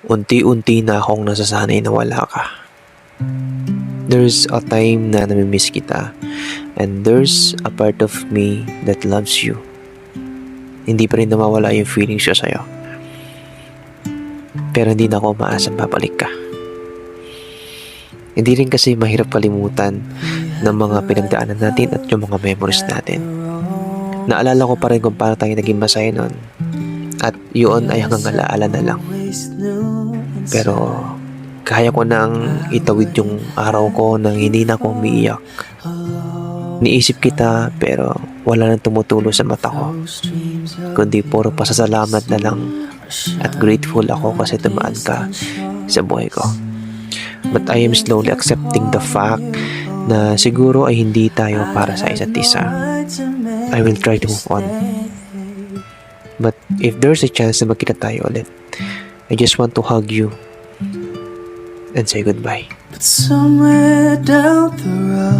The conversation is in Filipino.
Unti-unti na akong nasasanay na wala ka. There's a time na namimiss kita, and there's a part of me that loves you. Hindi pa rin nawawala yung feelings ko sa'yo. Pero hindi na ako umaasang babalik ka. Hindi rin kasi mahirap kalimutan ng mga pinagdaanan natin at yung mga memories natin. Naalala ko pa rin kung paano tayo naging masaya nun. At yun ay hanggang alaala na lang. Pero kaya ko nang itawid yung araw ko nang hindi na ako umiiyak. Niisip kita pero wala nang tumutulo sa mata ko. Kundi puro pasasalamat na lang at grateful ako kasi dumaan ka sa buhay ko. But I am slowly accepting the fact na siguro ay hindi tayo para sa isa't isa. I will try to move on. But if there's a chance na magkita tayo ulit, I just want to hug you and say goodbye. But somewhere down the road